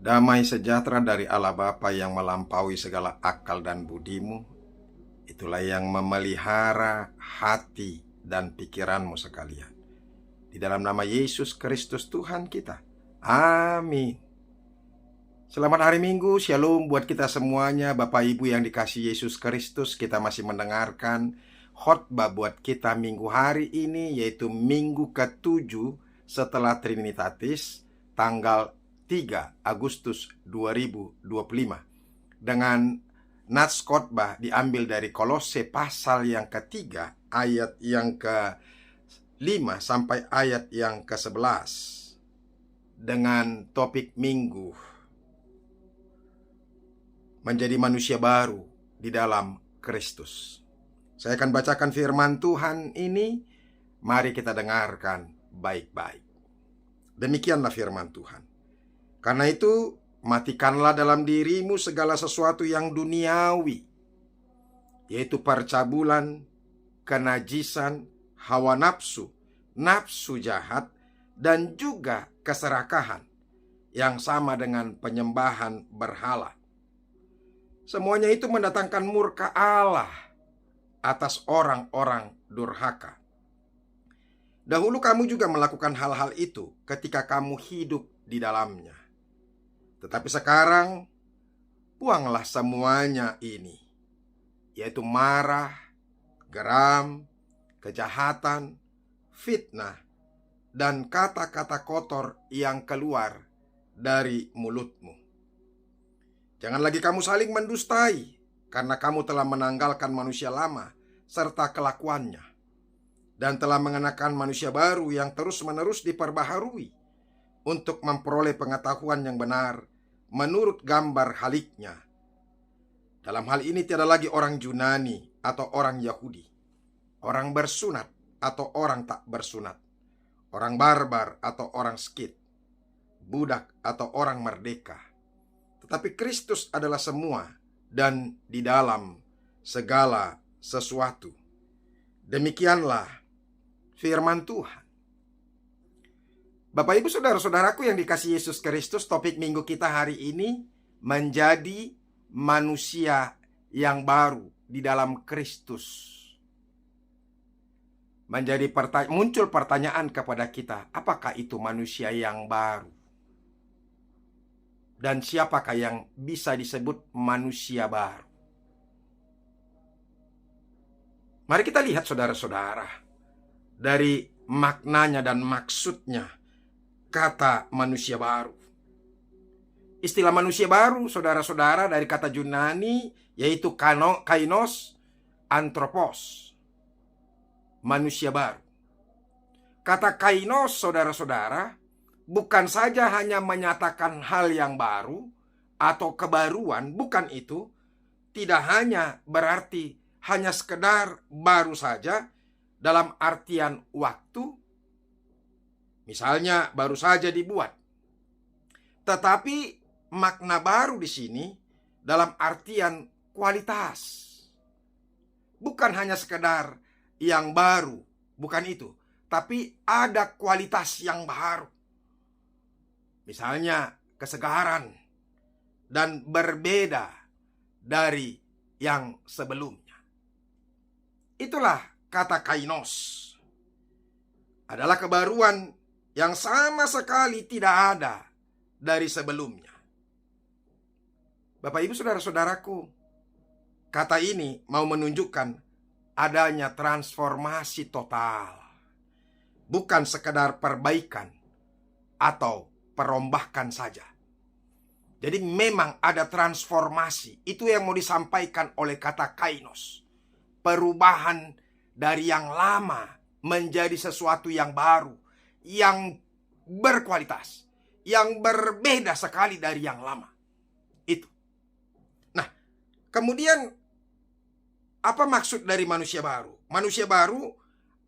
Damai sejahtera dari Allah Bapa yang melampaui segala akal dan budimu, itulah yang memelihara hati dan pikiranmu sekalian. Di dalam nama Yesus Kristus Tuhan kita. Amin. Selamat hari Minggu, Shalom buat kita semuanya. Bapak Ibu yang dikasihi Yesus Kristus, kita masih mendengarkan khotbah buat kita minggu hari ini, yaitu minggu ke-7 setelah Trinitatis, tanggal 3 Agustus 2025. Dengan nats khotbah diambil dari Kolose pasal yang ketiga, ayat yang ke-5 sampai ayat yang ke-11. Dengan topik minggu, menjadi manusia baru di dalam Kristus. Saya akan bacakan firman Tuhan ini. Mari kita dengarkan baik-baik. Demikianlah firman Tuhan. Karena itu, matikanlah dalam dirimu segala sesuatu yang duniawi, yaitu percabulan, kenajisan, hawa nafsu, nafsu jahat, dan juga keserakahan, yang sama dengan penyembahan berhala. Semuanya itu mendatangkan murka Allah atas orang-orang durhaka. Dahulu kamu juga melakukan hal-hal itu ketika kamu hidup di dalamnya. Tetapi sekarang, buanglah semuanya ini, yaitu marah, geram, kejahatan, fitnah, dan kata-kata kotor yang keluar dari mulutmu. Jangan lagi kamu saling mendustai, karena kamu telah menanggalkan manusia lama serta kelakuannya, dan telah mengenakan manusia baru yang terus-menerus diperbaharui untuk memperoleh pengetahuan yang benar menurut gambar haliknya. Dalam hal ini tiada lagi orang Yunani atau orang Yahudi, orang bersunat atau orang tak bersunat, orang barbar atau orang Skit, budak atau orang merdeka. Tetapi Kristus adalah semua dan di dalam segala sesuatu. Demikianlah firman Tuhan. Bapak Ibu saudara-saudaraku yang dikasihi Yesus Kristus, topik minggu kita hari ini menjadi manusia yang baru di dalam Kristus. Muncul pertanyaan kepada kita, apakah itu manusia yang baru? Dan siapakah yang bisa disebut manusia baru? Mari kita lihat saudara-saudara, dari maknanya dan maksudnya kata manusia baru. Istilah manusia baru, saudara-saudara, dari kata Yunani, yaitu kainos, anthropos, manusia baru. Kata kainos, saudara-saudara, bukan saja hanya menyatakan hal yang baru atau kebaruan, bukan itu. Tidak hanya berarti hanya sekedar baru saja dalam artian waktu, misalnya baru saja dibuat. Tetapi makna baru di sini dalam artian kualitas. Bukan hanya sekedar yang baru, bukan itu. Tapi ada kualitas yang baru. Misalnya kesegaran dan berbeda dari yang sebelumnya. Itulah kata kainos. Adalah kebaruan yang sama sekali tidak ada dari sebelumnya. Bapak Ibu saudara-saudaraku, kata ini mau menunjukkan adanya transformasi total. Bukan sekedar perbaikan atau perombakan saja. Jadi memang ada transformasi. Itu yang mau disampaikan oleh kata kainos. Perubahan dari yang lama menjadi sesuatu yang baru, yang berkualitas, yang berbeda sekali dari yang lama. Itu. Nah, kemudian apa maksud dari manusia baru? Manusia baru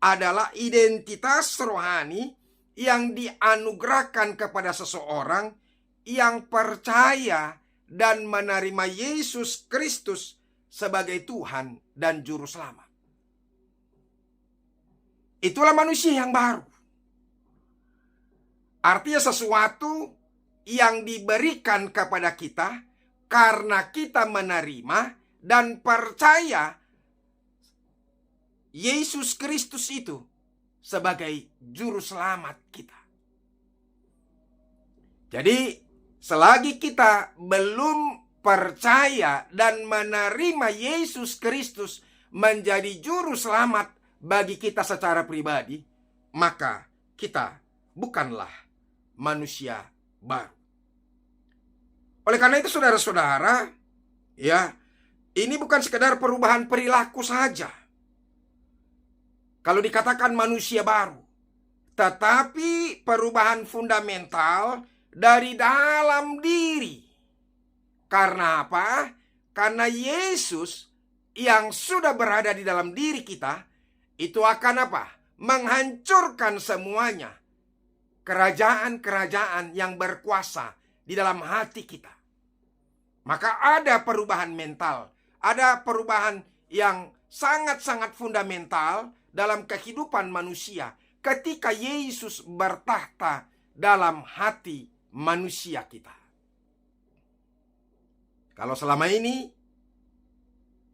adalah identitas rohani yang dianugerahkan kepada seseorang yang percaya dan menerima Yesus Kristus sebagai Tuhan dan Juru Selamat. Itulah manusia yang baru. Artinya sesuatu yang diberikan kepada kita karena kita menerima dan percaya Yesus Kristus itu sebagai juru selamat kita. Jadi, selagi kita belum percaya dan menerima Yesus Kristus menjadi juru selamat bagi kita secara pribadi, maka kita bukanlah manusia baru. Oleh karena itu, saudara-saudara, ya, ini bukan sekedar perubahan perilaku saja. Kalau dikatakan manusia baru, tetapi perubahan fundamental dari dalam diri. Karena apa? Karena Yesus yang sudah berada di dalam diri kita, itu akan apa? Menghancurkan semuanya. Kerajaan-kerajaan yang berkuasa di dalam hati kita. Maka ada perubahan mental. Ada perubahan yang sangat-sangat fundamental dalam kehidupan manusia ketika Yesus bertahta dalam hati manusia kita. Kalau selama ini,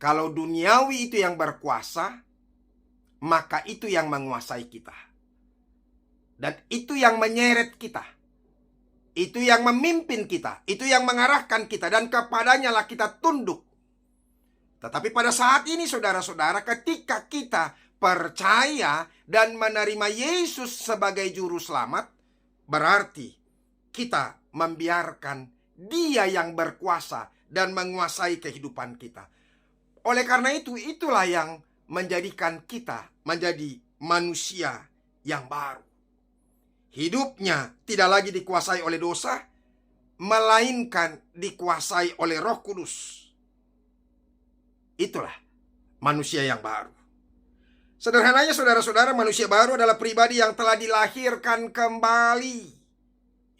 kalau duniawi itu yang berkuasa, maka itu yang menguasai kita. Dan itu yang menyeret kita. Itu yang memimpin kita. Itu yang mengarahkan kita. Dan kepadanya lah kita tunduk. Tetapi pada saat ini, saudara-saudara, ketika kita percaya dan menerima Yesus sebagai juru selamat, berarti kita membiarkan Dia yang berkuasa dan menguasai kehidupan kita. Oleh karena itu, itulah yang menjadikan kita menjadi manusia yang baru. Hidupnya tidak lagi dikuasai oleh dosa, melainkan dikuasai oleh Roh Kudus. Itulah manusia yang baru. Sederhananya, saudara-saudara, manusia baru adalah pribadi yang telah dilahirkan kembali.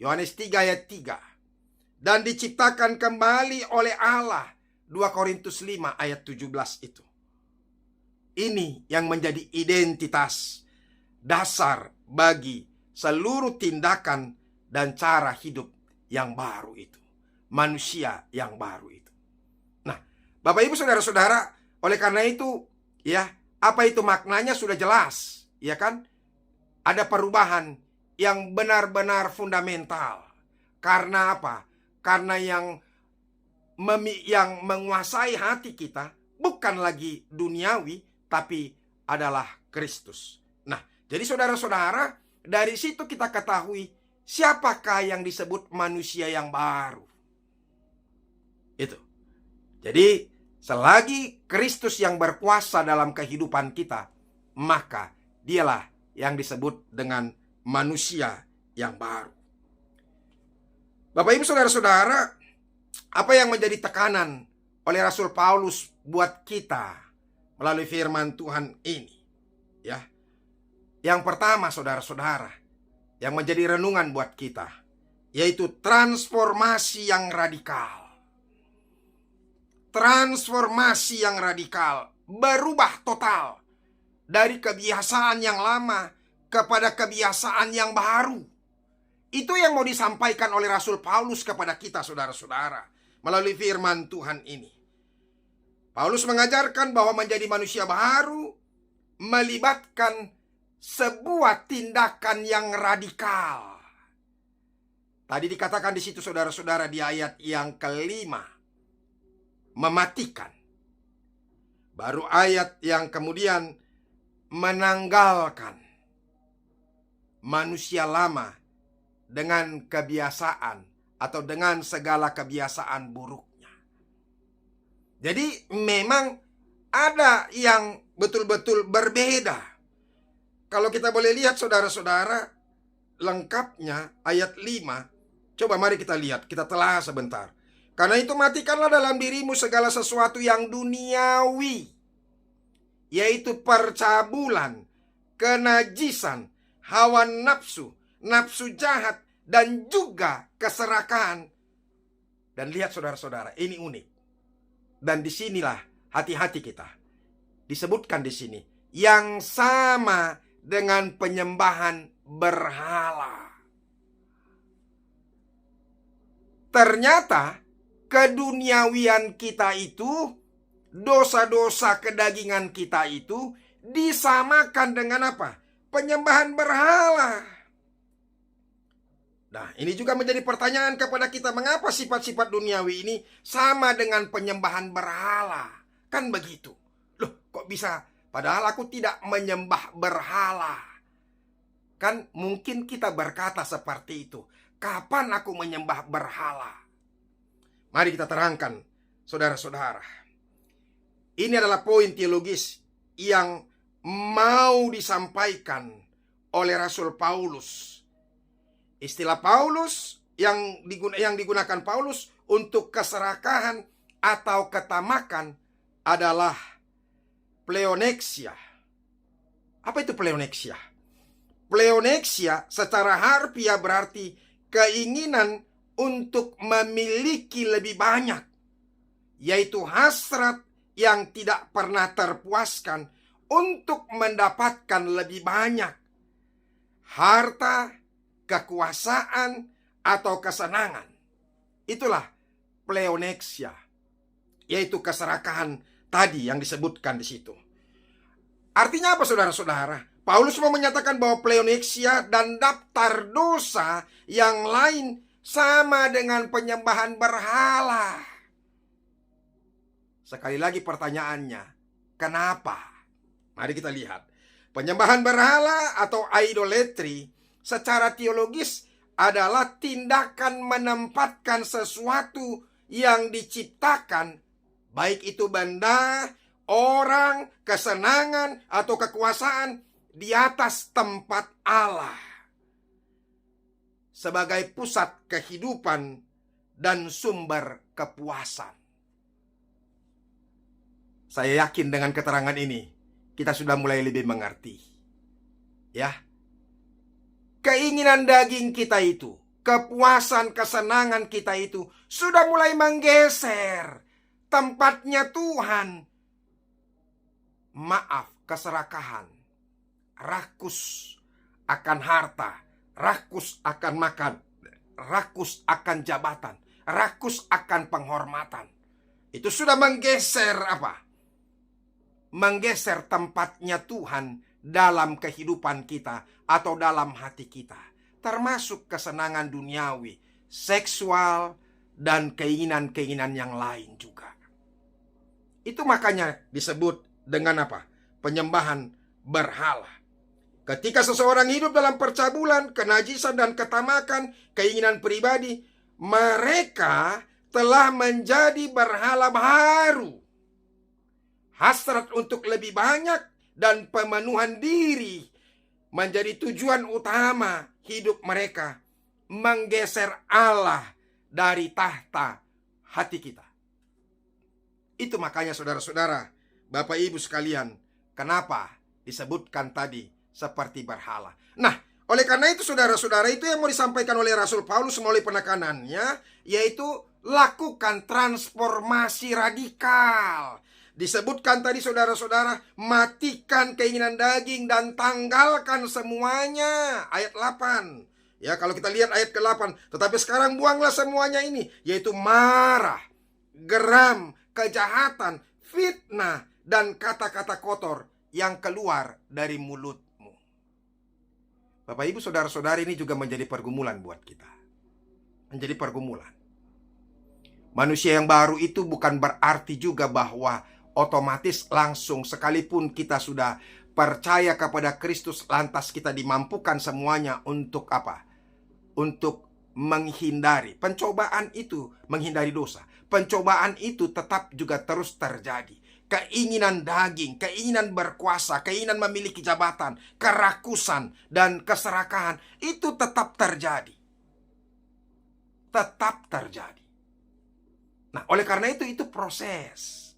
Yohanes 3 ayat 3. Dan diciptakan kembali oleh Allah. 2 Korintus 5 ayat 17 itu. Ini yang menjadi identitas dasar bagi seluruh tindakan dan cara hidup yang baru itu. Manusia yang baru itu. Nah, Bapak Ibu saudara-saudara, oleh karena itu, ya, apa itu maknanya sudah jelas, ya kan? Ada perubahan yang benar-benar fundamental. Karena apa? Karena yang menguasai hati kita bukan lagi duniawi, tapi adalah Kristus. Nah, jadi saudara-saudara, dari situ kita ketahui siapakah yang disebut manusia yang baru. Itu. Jadi, selagi Kristus yang berkuasa dalam kehidupan kita, maka dialah yang disebut dengan manusia yang baru. Bapak Ibu saudara-saudara, apa yang menjadi tekanan oleh Rasul Paulus buat kita melalui firman Tuhan ini? Ya. Yang pertama, saudara-saudara, yang menjadi renungan buat kita, yaitu transformasi yang radikal. Transformasi yang radikal, berubah total dari kebiasaan yang lama kepada kebiasaan yang baru. Itu yang mau disampaikan oleh Rasul Paulus kepada kita, saudara-saudara, melalui firman Tuhan ini. Paulus mengajarkan bahwa menjadi manusia baru melibatkan sebuah tindakan yang radikal. Tadi dikatakan di situ, saudara-saudara, di ayat yang kelima, mematikan. Baru ayat yang kemudian menanggalkan manusia lama dengan kebiasaan atau dengan segala kebiasaan buruknya. Jadi memang ada yang betul-betul berbeda. Kalau kita boleh lihat, saudara-saudara, lengkapnya ayat 5. Coba mari kita lihat, kita telah sebentar. Karena itu matikanlah dalam dirimu segala sesuatu yang duniawi, yaitu percabulan, kenajisan, hawa nafsu, nafsu jahat, dan juga keserakahan. Dan lihat saudara-saudara, ini unik. Dan disinilah hati-hati kita. Disebutkan di sini, yang sama dengan penyembahan berhala. ternyata keduniawian kita itu, dosa-dosa kedagingan kita itu disamakan dengan apa? Penyembahan berhala. Nah, ini juga menjadi pertanyaan kepada kita, mengapa sifat-sifat duniawi ini sama dengan penyembahan berhala? Kan begitu. Loh, kok bisa? Padahal aku tidak menyembah berhala. Kan mungkin kita berkata seperti itu. Kapan aku menyembah berhala? Mari kita terangkan, saudara-saudara. Ini adalah poin teologis yang mau disampaikan oleh Rasul Paulus. Istilah Paulus yang digunakan Paulus untuk keserakahan atau ketamakan adalah pleonexia. Apa itu pleonexia? Pleonexia secara harfiah berarti keinginan untuk memiliki lebih banyak, yaitu hasrat yang tidak pernah terpuaskan untuk mendapatkan lebih banyak harta, kekuasaan, atau kesenangan. Itulah pleonexia, yaitu keserakahan tadi yang disebutkan di situ. Artinya apa, saudara-saudara? Paulus mau menyatakan bahwa pleonexia dan daftar dosa yang lain sama dengan penyembahan berhala. Sekali lagi pertanyaannya, kenapa? Mari kita lihat. Penyembahan berhala atau idolatry secara teologis adalah tindakan menempatkan sesuatu yang diciptakan, baik itu benda, orang, kesenangan, atau kekuasaan, di atas tempat Allah sebagai pusat kehidupan dan sumber kepuasan. Saya yakin dengan keterangan ini kita sudah mulai lebih mengerti. Ya. Keinginan daging kita itu, kepuasan, kesenangan kita itu sudah mulai menggeser tempatnya Tuhan. Maaf, keserakahan, rakus akan harta, rakus akan makan, rakus akan jabatan, rakus akan penghormatan. Itu sudah menggeser apa? Menggeser tempatnya Tuhan dalam kehidupan kita atau dalam hati kita, termasuk kesenangan duniawi, seksual, dan keinginan-keinginan yang lain juga. Itu makanya disebut dengan apa? Penyembahan berhala. Ketika seseorang hidup dalam percabulan, kenajisan, dan ketamakan, keinginan pribadi, mereka telah menjadi berhala baru. Hasrat untuk lebih banyak dan pemenuhan diri menjadi tujuan utama hidup mereka, menggeser Allah dari tahta hati kita. Itu makanya saudara-saudara, Bapak Ibu sekalian, kenapa disebutkan tadi seperti berhala. Nah, oleh karena itu saudara-saudara, itu yang mau disampaikan oleh Rasul Paulus melalui penekanannya, yaitu lakukan transformasi radikal. Disebutkan tadi saudara-saudara, matikan keinginan daging dan tanggalkan semuanya. Ayat 8. Ya, kalau kita lihat ayat ke-8, tetapi sekarang buanglah semuanya ini, yaitu marah, geram, kejahatan, fitnah, dan kata-kata kotor yang keluar dari mulutmu. Bapak Ibu saudara-saudari, ini juga menjadi pergumulan buat kita. Menjadi pergumulan. Manusia yang baru itu bukan berarti juga bahwa otomatis langsung sekalipun kita sudah percaya kepada Kristus, lantas kita dimampukan semuanya untuk apa? Untuk menghindari pencobaan itu, menghindari dosa. Pencobaan itu tetap juga terus terjadi. Keinginan daging, keinginan berkuasa, keinginan memiliki jabatan, kerakusan, dan keserakahan itu tetap terjadi. Tetap terjadi. Nah, oleh karena itu proses.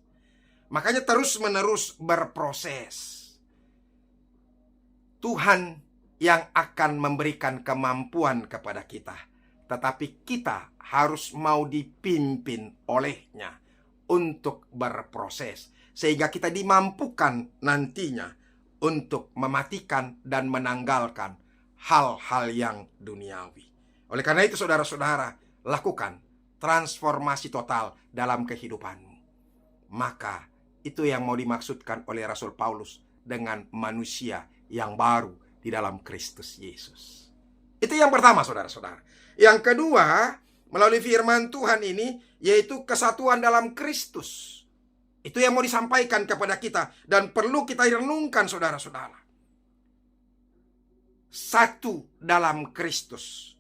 Makanya terus-menerus berproses. Tuhan yang akan memberikan kemampuan kepada kita, tetapi kita harus mau dipimpin olehnya untuk berproses, sehingga kita dimampukan nantinya untuk mematikan dan menanggalkan hal-hal yang duniawi. Oleh karena itu saudara-saudara, lakukan transformasi total dalam kehidupanmu. Maka itu yang mau dimaksudkan oleh Rasul Paulus dengan manusia yang baru di dalam Kristus Yesus. Itu yang pertama, saudara-saudara. Yang kedua, melalui firman Tuhan ini, yaitu kesatuan dalam Kristus. Itu yang mau disampaikan kepada kita dan perlu kita renungkan, saudara-saudara. Satu dalam Kristus.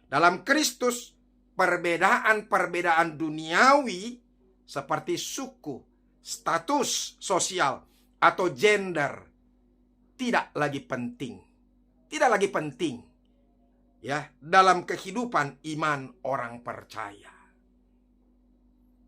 Dalam Kristus, perbedaan-perbedaan duniawi seperti suku, status sosial, atau gender tidak lagi penting. Tidak lagi penting ya dalam kehidupan iman orang percaya.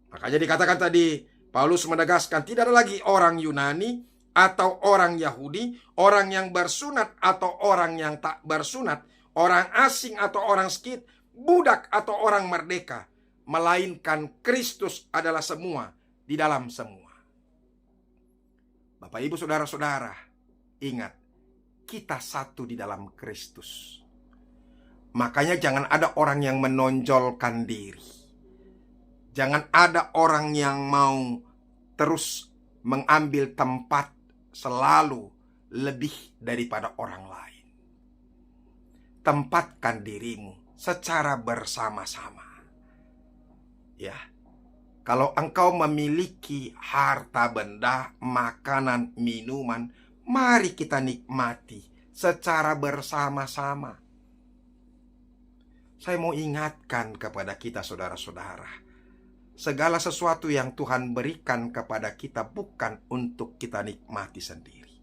Makanya dikatakan tadi, Paulus menegaskan tidak ada lagi orang Yunani atau orang Yahudi, orang yang bersunat atau orang yang tak bersunat, orang asing atau orang skit, budak atau orang merdeka, melainkan Kristus adalah semua di dalam semua. Bapak, Ibu, saudara-saudara, ingat, kita satu di dalam Kristus. Makanya jangan ada orang yang menonjolkan diri. Jangan ada orang yang mau terus mengambil tempat selalu lebih daripada orang lain. Tempatkan dirimu secara bersama-sama. Ya. Kalau engkau memiliki harta benda, makanan, minuman, mari kita nikmati secara bersama-sama. Saya mau ingatkan kepada kita, saudara-saudara, segala sesuatu yang Tuhan berikan kepada kita bukan untuk kita nikmati sendiri.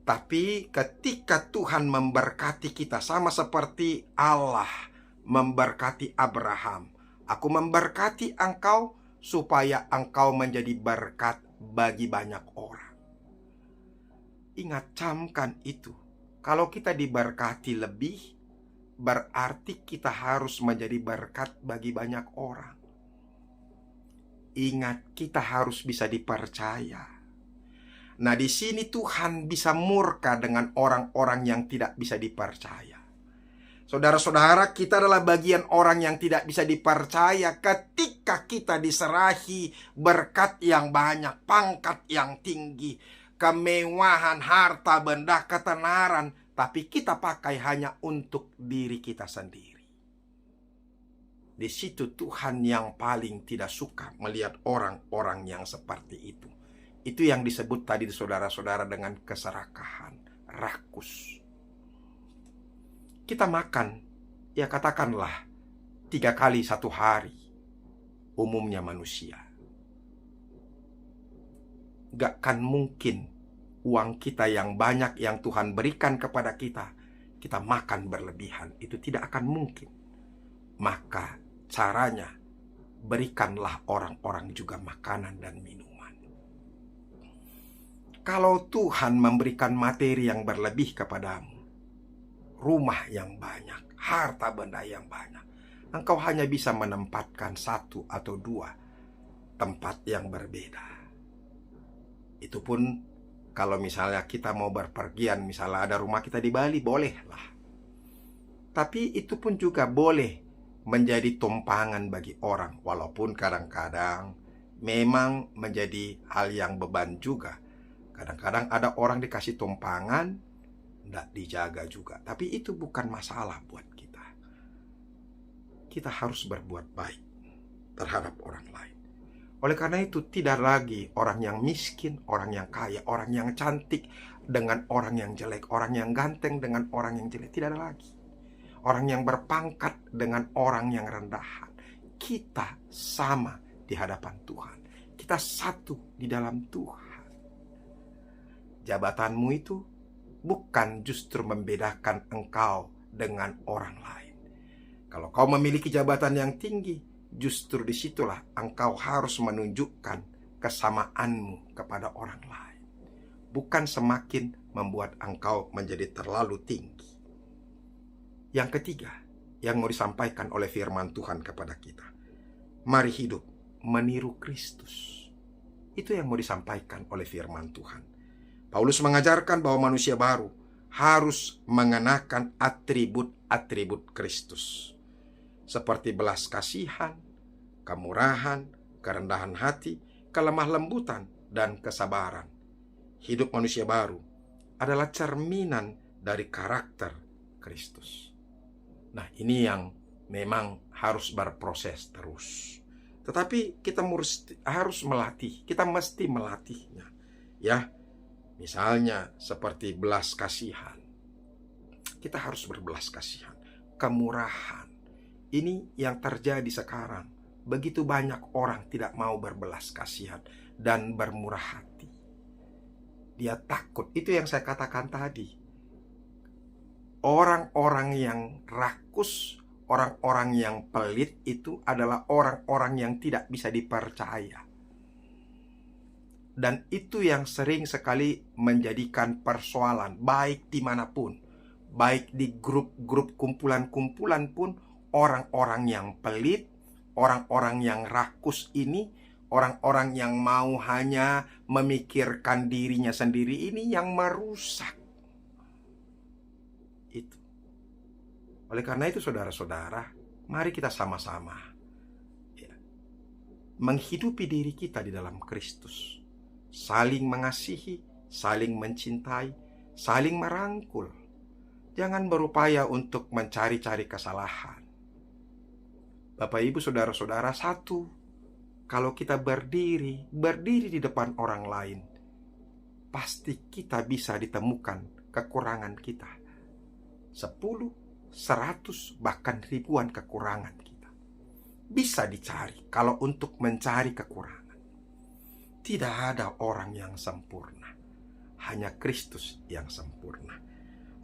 Tapi ketika Tuhan memberkati kita, sama seperti Allah memberkati Abraham, aku memberkati engkau supaya engkau menjadi berkat bagi banyak orang. Ingat, camkan itu. Kalau kita diberkati lebih, berarti kita harus menjadi berkat bagi banyak orang. Ingat, kita harus bisa dipercaya. Nah, di sini Tuhan bisa murka dengan orang-orang yang tidak bisa dipercaya. Saudara-saudara, kita adalah bagian orang yang tidak bisa dipercaya ketika kita diserahi berkat yang banyak, pangkat yang tinggi, kemewahan, harta benda, ketenaran, tapi kita pakai hanya untuk diri kita sendiri. Di situ Tuhan yang paling tidak suka melihat orang-orang yang seperti itu. Itu yang disebut tadi, saudara-saudara, dengan keserakahan, rakus. Kita makan, ya katakanlah 3 kali 1 hari, umumnya manusia. Gak kan mungkin uang kita yang banyak yang Tuhan berikan kepada kita, kita makan berlebihan. Itu tidak akan mungkin. Maka caranya, berikanlah orang-orang juga makanan dan minuman. Kalau Tuhan memberikan materi yang berlebih kepadamu, rumah yang banyak, harta benda yang banyak, engkau hanya bisa menempatkan 1 atau 2 tempat yang berbeda. Itu pun kalau misalnya kita mau berpergian, misalnya ada rumah kita di Bali, bolehlah. Tapi itu pun juga boleh menjadi tumpangan bagi orang, walaupun kadang-kadang memang menjadi hal yang beban juga. Kadang-kadang ada orang dikasih tumpangan, tidak dijaga juga. Tapi itu bukan masalah buat kita. Kita harus berbuat baik terhadap orang lain. Oleh karena itu, tidak lagi orang yang miskin, orang yang kaya, orang yang cantik dengan orang yang jelek, orang yang ganteng dengan orang yang jelek. Tidak ada lagi. Orang yang berpangkat dengan orang yang rendahan. Kita sama di hadapan Tuhan. Kita satu di dalam Tuhan. Jabatanmu itu bukan justru membedakan engkau dengan orang lain. Kalau kau memiliki jabatan yang tinggi, justru disitulah engkau harus menunjukkan kesamaanmu kepada orang lain. Bukan semakin membuat engkau menjadi terlalu tinggi. Yang ketiga, yang mau disampaikan oleh firman Tuhan kepada kita, mari hidup meniru Kristus. Itu yang mau disampaikan oleh firman Tuhan. Paulus mengajarkan bahwa manusia baru harus mengenakan atribut-atribut Kristus, seperti belas kasihan, kemurahan, kerendahan hati, kelemah lembutan, dan kesabaran. Hidup manusia baru adalah cerminan dari karakter Kristus. Nah, ini yang memang harus berproses terus. Tetapi kita harus melatih, kita mesti melatihnya. Ya, misalnya seperti belas kasihan. Kita harus berbelas kasihan. Kemurahan. Ini yang terjadi sekarang. Begitu banyak orang tidak mau berbelas kasihan dan bermurah hati. Dia takut. Itu yang saya katakan tadi. Orang-orang yang rakus, orang-orang yang pelit itu adalah orang-orang yang tidak bisa dipercaya. Dan itu yang sering sekali menjadikan persoalan, baik dimanapun. Baik di grup-grup kumpulan-kumpulan pun, orang-orang yang pelit, orang-orang yang rakus ini, orang-orang yang mau hanya memikirkan dirinya sendiri ini yang merusak. Itu. Oleh karena itu saudara-saudara, mari kita sama-sama menghidupi diri kita di dalam Kristus. Saling mengasihi, saling mencintai, saling merangkul. Jangan berupaya untuk mencari-cari kesalahan. Bapak Ibu saudara-saudara, satu, kalau kita berdiri di depan orang lain, pasti kita bisa ditemukan kekurangan kita. 10, 100, bahkan ribuan kekurangan kita bisa dicari. Kalau untuk mencari kekurangan, tidak ada orang yang sempurna, hanya Kristus yang sempurna.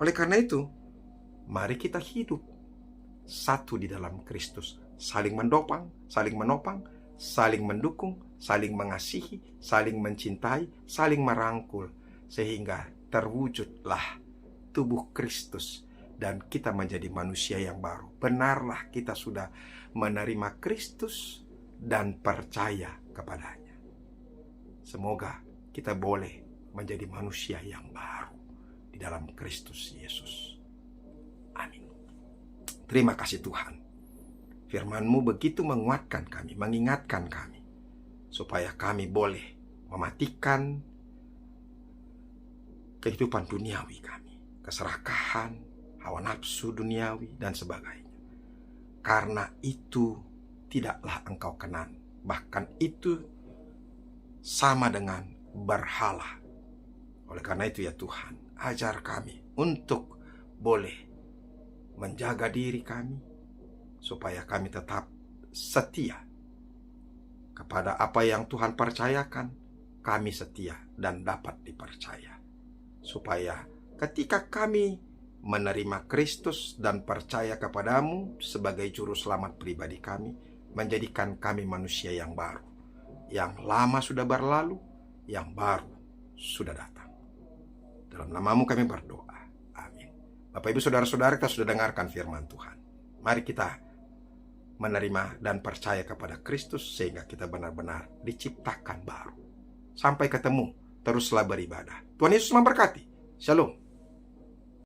Oleh karena itu, mari kita hidup satu di dalam Kristus, saling menopang, saling mendukung, saling mengasihi, saling mencintai, saling merangkul, sehingga terwujudlah tubuh Kristus dan kita menjadi manusia yang baru. Benarlah kita sudah menerima Kristus dan percaya kepadanya. Semoga kita boleh menjadi manusia yang baru di dalam Kristus Yesus. Amin. Terima kasih Tuhan. Firman-Mu begitu menguatkan kami, mengingatkan kami, supaya kami boleh mematikan kehidupan duniawi kami, keserakahan, hawa nafsu duniawi, dan sebagainya. Karena itu tidaklah Engkau kenan. Bahkan itu sama dengan berhala. Oleh karena itu ya Tuhan, ajar kami untuk boleh menjaga diri kami, supaya kami tetap setia kepada apa yang Tuhan percayakan. Kami setia dan dapat dipercaya, supaya ketika kami menerima Kristus dan percaya kepadamu sebagai juru selamat pribadi kami, menjadikan kami manusia yang baru. Yang lama sudah berlalu, yang baru sudah datang. Dalam nama-Mu kami berdoa. Amin. Bapak Ibu saudara-saudara, kita sudah dengarkan firman Tuhan. Mari kita menerima dan percaya kepada Kristus, sehingga kita benar-benar diciptakan baru. Sampai ketemu, teruslah beribadah. Tuhan Yesus memberkati. Shalom.